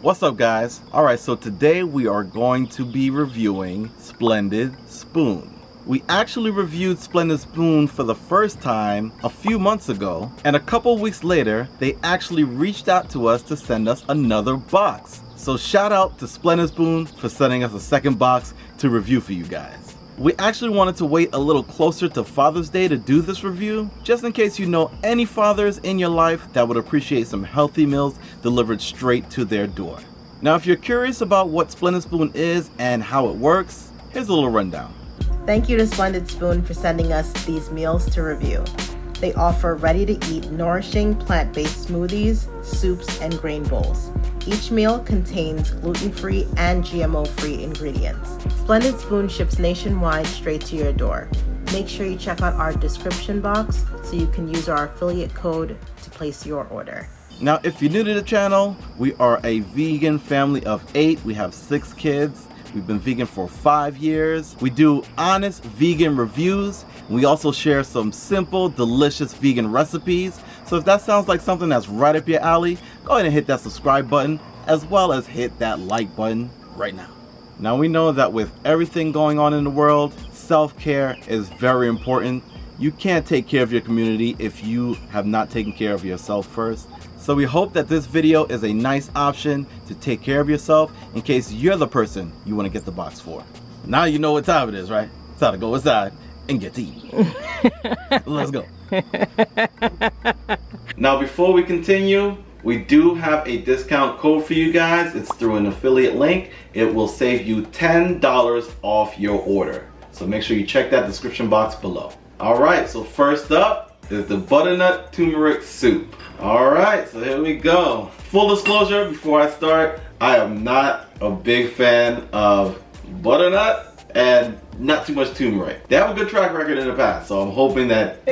What's up, guys? Alright, so today we are going to be reviewing Splendid Spoon. We actually reviewed Splendid Spoon for the first time a few months ago, and a couple weeks later they actually reached out to us to send us another box. So shout out to Splendid Spoon for sending us a second box to review for you guys. We actually wanted to wait a little closer to Father's Day to do this review, just in case you know any fathers in your life that would appreciate some healthy meals delivered straight to their door. Now, if you're curious about what Splendid Spoon is and how it works, here's a little rundown. Thank you to Splendid Spoon for sending us these meals to review. They offer ready-to-eat, nourishing, plant-based smoothies, soups, and grain bowls. Each meal contains gluten-free and GMO-free ingredients. Splendid Spoon ships nationwide straight to your door. Make sure you check out our description box so you can use our affiliate code to place your order. Now, if you're new to the channel, we are a vegan family of 8. We have 6 kids. We've been vegan for 5 years. We do honest vegan reviews. We also share some simple, delicious vegan recipes. So if that sounds like something that's right up your alley, go ahead and hit that subscribe button, as well as hit that like button right now. Now, we know that with everything going on in the world, self-care is very important. You can't take care of your community if you have not taken care of yourself first. So we hope that this video is a nice option to take care of yourself in case you're the person you want to get the box for. Now you know what time it is, right? It's time to go inside and get to eat. Let's go. Now, before we continue, we do have a discount code for you guys. It's through an affiliate link. It will save you $10 off your order. So make sure you check that description box below. All right, so first up is the Butternut Turmeric Soup. All right, so here we go. Full disclosure before I start, I am not a big fan of butternut and not too much turmeric. They have a good track record in the past, so I'm hoping that,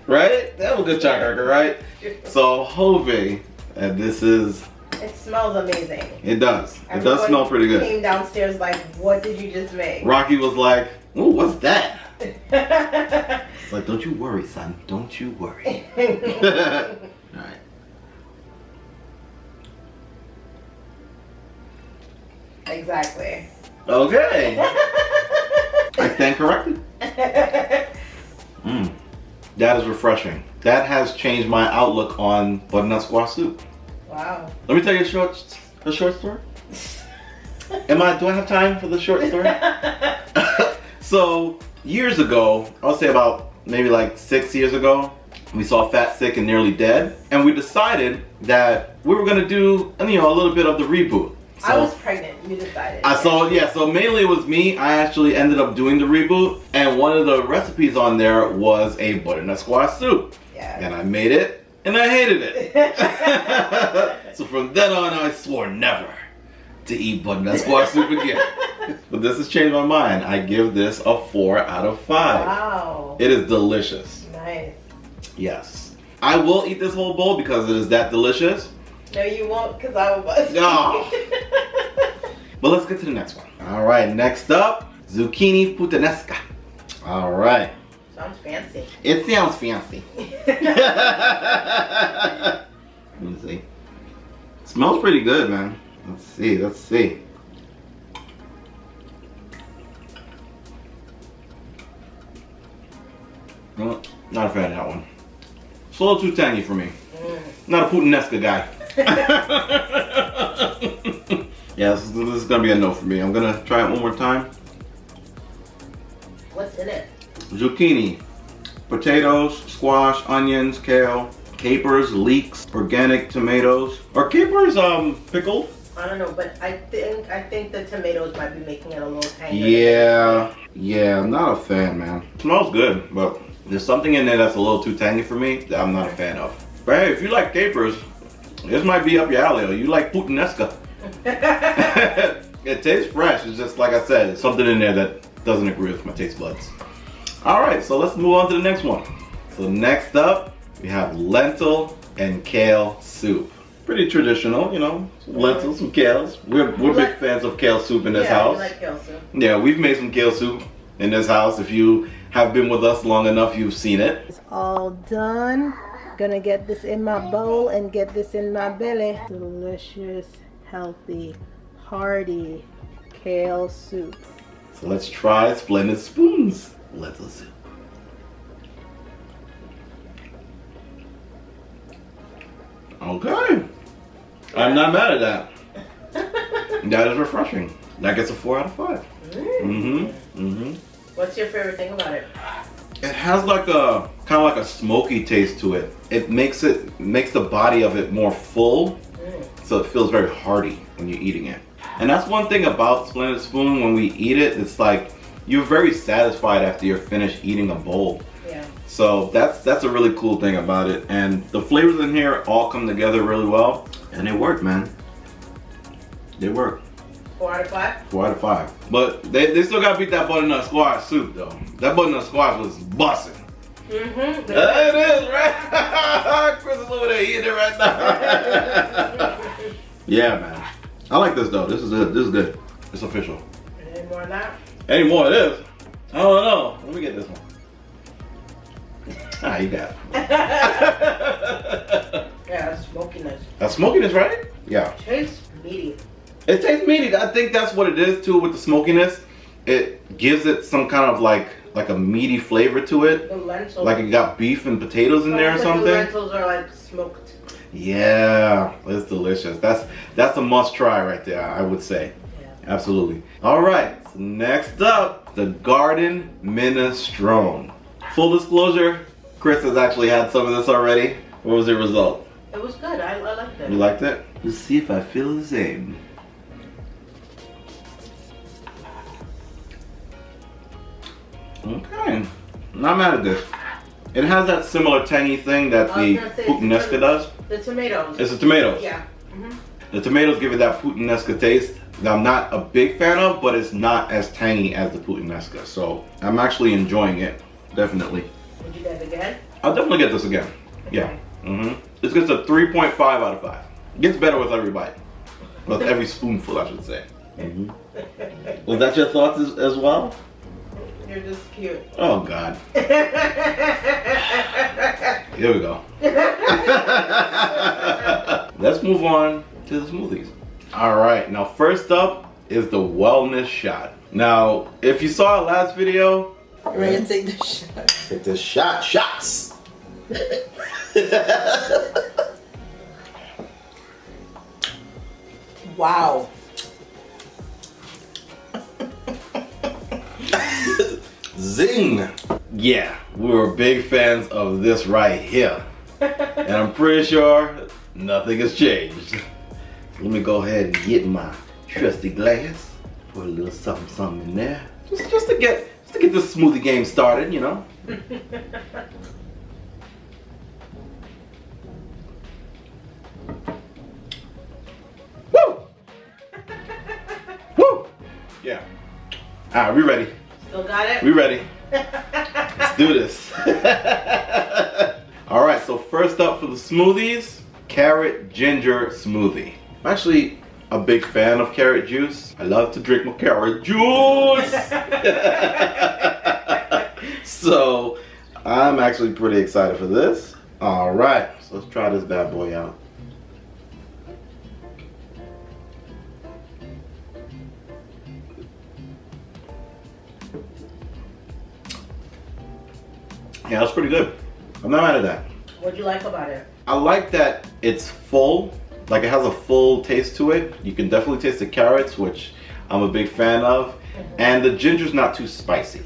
right? They have a good track record, right? So I'm hoping that this is... It smells amazing. It does. It does smell pretty good. Came downstairs like, what did you just make? Rocky was like, ooh, what's that? It's like, don't you worry, son. Don't you worry. All right. Exactly. Okay. I stand corrected. That is refreshing. That has changed my outlook on butternut squash soup. Wow. Let me tell you a short story. Do I have time for the short story? So years ago, I'll say about maybe like 6 years ago, we saw Fat, Sick, and Nearly Dead, and we decided that we were gonna do, a little bit of the reboot. So, I was pregnant. You decided. So mainly it was me. I actually ended up doing the reboot, and one of the recipes on there was a butternut squash soup. Yeah. And I made it, and I hated it. So from then on, I swore never to eat butternut squash soup again. But this has changed my mind. I give this a 4 out of 5. Wow. It is delicious. Nice. Yes. I will eat this whole bowl because it is that delicious. No, you won't, because I will bust. No. But let's get to the next one. All right, next up, zucchini puttanesca. All right. Sounds fancy. It sounds fancy. Let me see. It smells pretty good, man. Let's see. Not a fan of that one. It's a little too tangy for me. Not a puttanesca guy. Yeah, this is gonna be a no for me. I'm gonna try it one more time. What's in it? Zucchini, potatoes, squash, onions, kale, capers, leeks, organic tomatoes. Are capers pickled? I don't know, but I think the tomatoes might be making it a little tangy. Yeah, I'm not a fan, man. It smells good, but there's something in there that's a little too tangy for me that I'm not a fan of. But hey, if you like capers, this might be up your alley. Or you like puttanesca. It tastes fresh. It's just like I said, there's something in there that doesn't agree with my taste buds. All right, so let's move on to the next one. So next up, we have lentil and kale soup. Pretty traditional, lentils, some kales. We're big fans of kale soup in this house. Yeah, we like kale soup. Yeah, we've made some kale soup in this house. If you have been with us long enough, you've seen it. It's all done. Gonna get this in my bowl and get this in my belly. Delicious, healthy, hearty kale soup. So let's try Splendid Spoon's lentil soup. Okay. I'm not mad at that. That is refreshing. That gets a 4 out of 5. What's your favorite thing about it? It has like a kind of like a smoky taste to it. It makes the body of it more full, so it feels very hearty when you're eating it. And that's one thing about Splendid Spoon. When we eat it, it's like you're very satisfied after you're finished eating a bowl. Yeah. So that's a really cool thing about it. And the flavors in here all come together really well, and they work, man. They work. 4 out of 5? 4 out of 5. But they still gotta beat that butternut squash soup though. That butternut squash was busting. It is, right? Chris is over there eating it right now. Yeah, man. I like this though. This is good. It's official. Any more of that? Any more of this? I don't know. Let me get this one. Ah, you got it. Yeah, that's smokiness. That's smokiness, right? Yeah. Tastes meaty. It tastes meaty. I think that's what it is too with the smokiness. It gives it some kind of like a meaty flavor to it. The lentils. Like it got beef and potatoes in there or something. The lentils are like smoked. Yeah, it's delicious. That's a must try right there, I would say. Yeah. Absolutely. All right, so next up, the garden minestrone. Full disclosure, Chris has actually had some of this already. What was the result? It was good. I liked it. You liked it? Let's see if I feel the same. Okay, not mad at this. It has that similar tangy thing that the puttanesca does. The tomatoes. It's the tomatoes. Yeah. The tomatoes give it that puttanesca taste that I'm not a big fan of, but it's not as tangy as the puttanesca. So I'm actually enjoying it, definitely. Would you get it again? I'll definitely get this again. Yeah. This gets a 3.5 out of 5. It gets better with every bite. With every spoonful, I should say. Was that your thoughts as well? You're just cute. Oh God. Here we go. Let's move on to the smoothies. All right, now first up is the wellness shot. Now, if you saw our last video, You ready to take the shot? take the shots. Wow. Zing! Yeah, we were big fans of this right here. And I'm pretty sure nothing has changed. So let me go ahead and get my trusty glass. Put a little something in there. Just to get this smoothie game started, you know. Woo! Woo! Yeah. Alright, we ready. Still got it? We ready. Let's do this. All right, so first up for the smoothies, carrot ginger smoothie. I'm actually a big fan of carrot juice. I love to drink my carrot juice. So I'm actually pretty excited for this. All right, so let's try this bad boy out. Yeah, that's pretty good. I'm not mad at that. What'd you like about it? I like that it's full, like it has a full taste to it. You can definitely taste the carrots, which I'm a big fan of. And the ginger's not too spicy.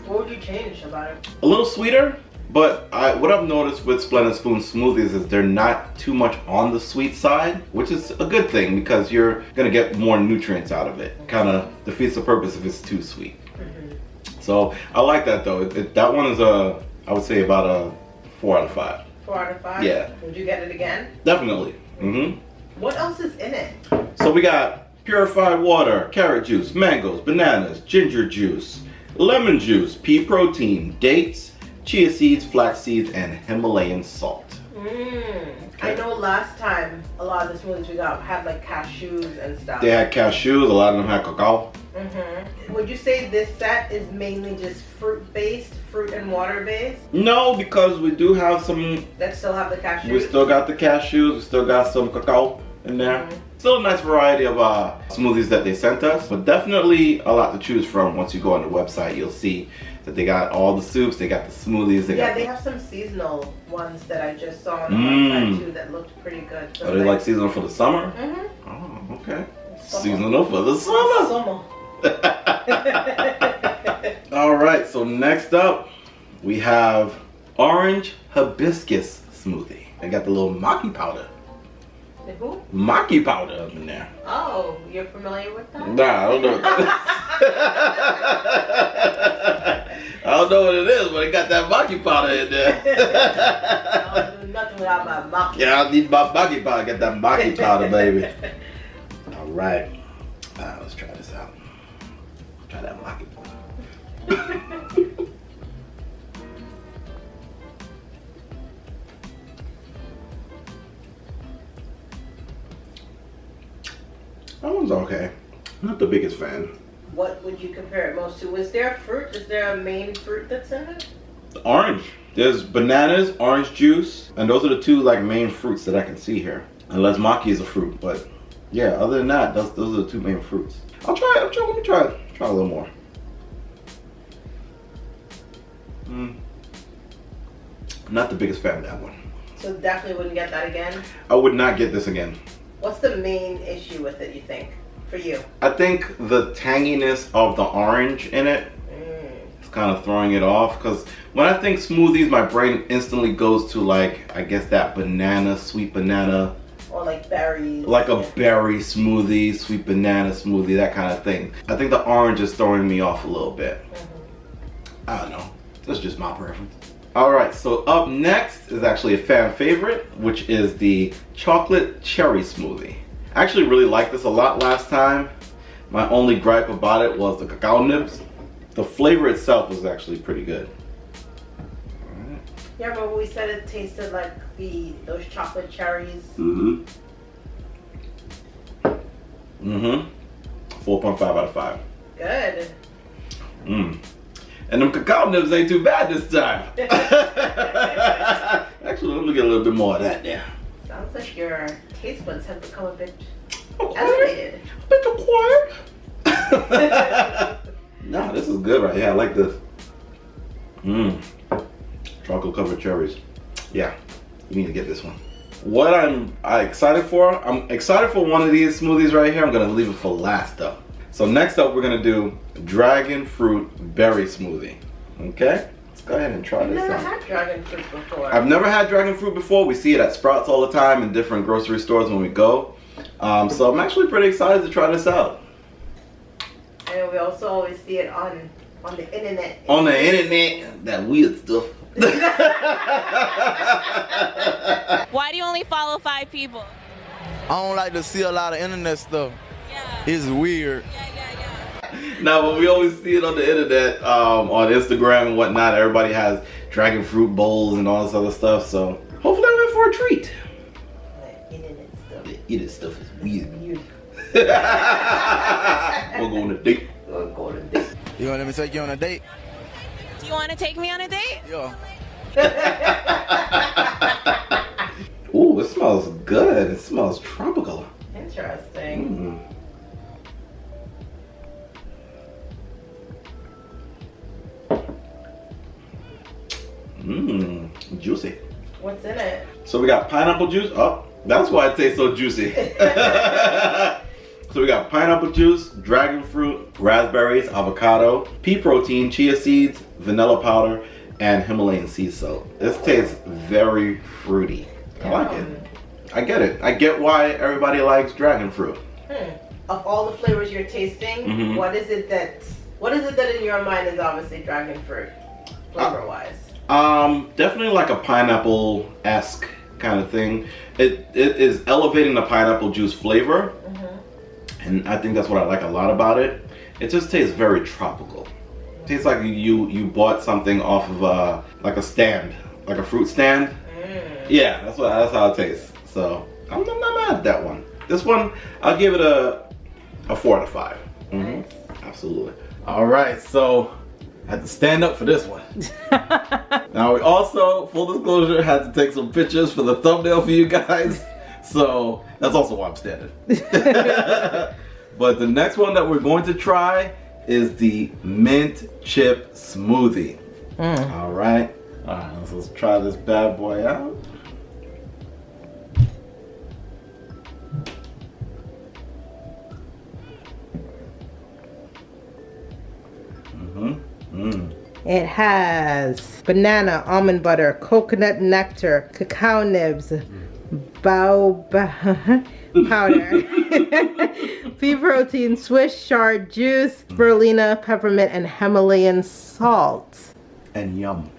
What would you change about it? A little sweeter, but what I've noticed with Splendid Spoon smoothies is they're not too much on the sweet side, which is a good thing because you're gonna get more nutrients out of it. Kind of defeats the purpose if it's too sweet. So I like that though. That one is I would say about a 4 out of 5. 4 out of 5? Yeah. Would you get it again? Definitely. What else is in it? So we got purified water, carrot juice, mangoes, bananas, ginger juice, lemon juice, pea protein, dates, chia seeds, flax seeds, and Himalayan salt. I know last time a lot of the smoothies we got had like cashews and stuff. They had cashews, a lot of them had cacao. Would you say this set is mainly just fruit-based, fruit and water-based? No, because we do have some, That still have the cashews? we still got the cashews, we still got some cacao in there. Still a nice variety of smoothies that they sent us, but definitely a lot to choose from. Once you go on the website, you'll see that they got all the soups, they got the smoothies. They have some seasonal ones that I just saw on the website too that looked pretty good. So are they like seasonal for the summer? Mm-hmm. Oh, okay. Seasonal for the summer. All right, so next up, we have orange hibiscus smoothie. They got the little maki powder. The who? Maki powder up in there. Oh, you're familiar with that? Nah, I don't know. I don't know what it is, but it got that maki powder in there. I don't do nothing without my maki. Yeah, I need my maki powder. Get that maki powder, baby. All right. Let's try this out. Try that maki powder. That one's okay. Not the biggest fan. What would you compare it most to? Is there a fruit? Is there a main fruit that's in it? The orange. There's bananas, orange juice, and those are the two like main fruits that I can see here. Unless maki is a fruit, but yeah, other than that, those are the two main fruits. Let me try it. Try a little more. Not the biggest fan of that one. So definitely wouldn't get that again? I would not get this again. What's the main issue with it, you think, for you? I think the tanginess of the orange in it is kind of throwing it off. Because when I think smoothies, my brain instantly goes to like, I guess that banana, sweet banana. Or like berries. Like a berry smoothie, sweet banana smoothie, that kind of thing. I think the orange is throwing me off a little bit. I don't know. That's just my preference. Alright, so up next is actually a fan favorite, which is the chocolate cherry smoothie. I actually really liked this a lot last time. My only gripe about it was the cacao nibs. The flavor itself was actually pretty good. Yeah, but we said it tasted like those chocolate cherries. 4.5 out of 5. Good. And them cacao nibs ain't too bad this time. Actually, let me get a little bit more of that there. Sounds like your taste buds have become a bit elevated. A bit acquired. Nah, this is good right here. I like this. Chocolate covered cherries. Yeah, you need to get this one. What I'm excited for? I'm excited for one of these smoothies right here. I'm gonna leave it for last though. So next up, we're gonna do dragon fruit berry smoothie. Okay, let's go ahead and try this out. I've never had dragon fruit before. I've never had dragon fruit before. We see it at Sprouts all the time in different grocery stores when we go. So I'm actually pretty excited to try this out. And we also always see it on the internet. On the internet, that weird stuff. Why do you only follow 5 people? I don't like to see a lot of internet stuff. Yeah. It's weird. Yeah. Now, but we always see it on the internet, on Instagram and whatnot. Everybody has dragon fruit bowls and all this other stuff. So hopefully I'm in for a treat. The internet stuff. The internet stuff is weird. We'll go on a date. You gonna let me take you on a date? Do you want to take me on a date? Yeah. Ooh, it smells good. It smells tropical. Interesting. Juicy. What's in it? So we got pineapple juice. Oh, that's why it tastes so juicy. So we got pineapple juice, dragon fruit, raspberries, avocado, pea protein, chia seeds, vanilla powder, and Himalayan sea salt. This tastes very fruity. I like it. I get it. I get why everybody likes dragon fruit. Of all the flavors you're tasting, what is it that in your mind is obviously dragon fruit, flavor-wise? Definitely like a pineapple-esque kind of thing. It is elevating the pineapple juice flavor. And I think that's what I like a lot about it. It just tastes very tropical. It tastes like you bought something off of like a stand, like a fruit stand. Yeah, that's how it tastes. So I'm not mad at that one. This one, I'll give it a 4 out of 5. Absolutely. All right, so I had to stand up for this one. Now we also, full disclosure, had to take some pictures for the thumbnail for you guys. So that's also why I'm standing. But the next one that we're going to try is the mint chip smoothie. All right, let's try this bad boy out. It has banana, almond butter, coconut nectar, cacao nibs, baobab powder, pea protein, Swiss chard juice, spirulina, peppermint, and Himalayan salt. And yum.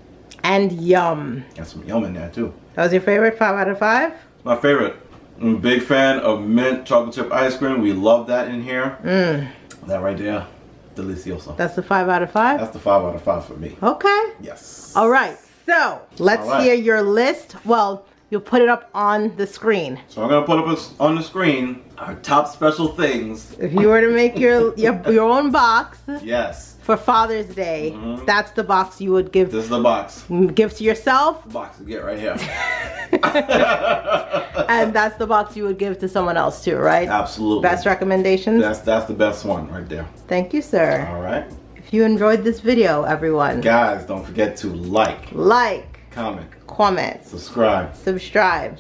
And yum. Got some yum in there too. That was your favorite? 5 out of 5? My favorite. I'm a big fan of mint chocolate chip ice cream. We love that in here. That right there, delicioso. That's the 5 out of 5? That's the 5 out of 5 for me. Okay. Yes. All right. So let's hear your list. Well, you'll put it up on the screen. So I'm gonna put up on the screen our top special things. If you were to make your own box Yes. for Father's Day, that's the box you would give. This is the box. Give to yourself. The box to get right here. And that's the box you would give to someone else too, right? Absolutely. Best recommendations? That's the best one right there. Thank you, sir. All right. If you enjoyed this video, everyone, Guys, don't forget to like, comment, subscribe,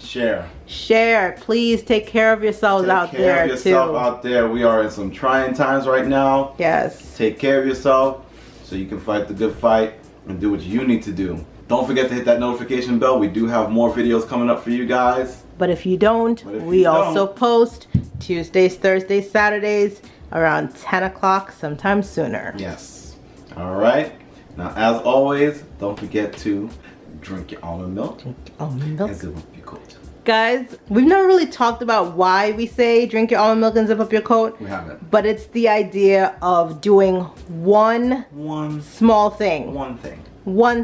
share. Please take care of yourselves out there too. Take care of yourself out there. We are in some trying times right now. Yes. Take care of yourself so you can fight the good fight and do what you need to do. Don't forget to hit that notification bell. We do have more videos coming up for you guys. But if you don't, we also post Tuesdays, Thursdays, Saturdays around 10 o'clock, sometimes sooner. Yes. All right. Now, as always, don't forget to drink your almond milk. And zip up your coat. Guys, we've never really talked about why we say drink your almond milk and zip up your coat. We haven't. But it's the idea of doing one small thing. One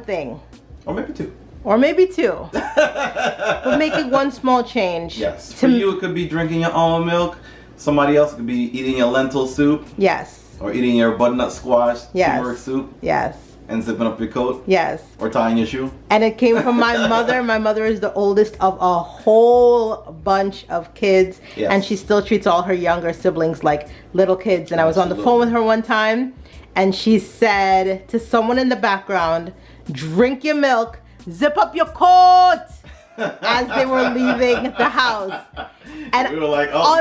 thing. Or maybe two. Or maybe two. But making one small change. Yes. For you, it could be drinking your almond milk. Somebody else could be eating your lentil soup. Yes. Or eating your butternut squash turmeric soup. Yes. And zipping up your coat. Yes. Or tying your shoe. And it came from my mother. My mother is the oldest of a whole bunch of kids. Yes. And she still treats all her younger siblings like little kids. And I was on the phone with her one time. And she said to someone in the background, drink your milk, zip up your coat, as they were leaving the house. And we were like, oh,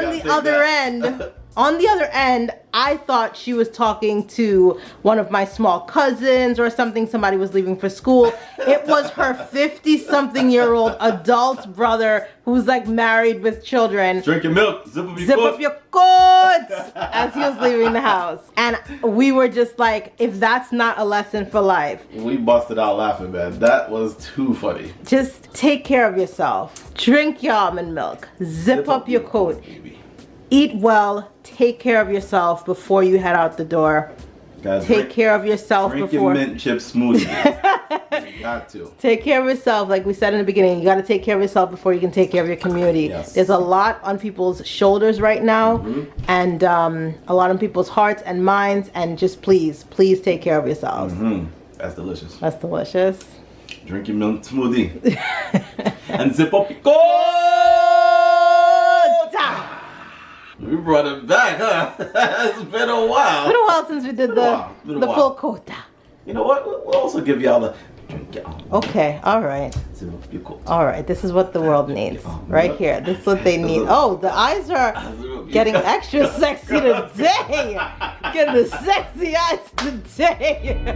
on the other end, I thought she was talking to one of my small cousins or something. Somebody was leaving for school. It was her 50-something-year-old adult brother who's like married with children. Drink your milk, zip up your Zip coat. up your coat, as he was leaving the house. And we were just like, if that's not a lesson for life. We busted out laughing, man. That was too funny. Just take care of yourself. Drink your almond milk. Zip up your coat. Baby. Eat well. Take care of yourself before you head out the door. Guys, Take care of yourself drink before. your mint chip smoothie. You got to. Take care of yourself, like we said in the beginning. You got to take care of yourself before you can take care of your community. Yes. There's a lot on people's shoulders right now, and a lot on people's hearts and minds. And just please take care of yourselves. That's delicious. That's delicious. Drink your milk smoothie. And zip up your coat. We brought it back, huh? It's been a while. It's been a while since we did the full quota. You know what? We'll also give y'all the drink your almond. Okay, all right. Zip up your coat. All right, this is what the world needs. Right here. This is what they need. Oh, the eyes are getting extra sexy today. Getting the sexy eyes today.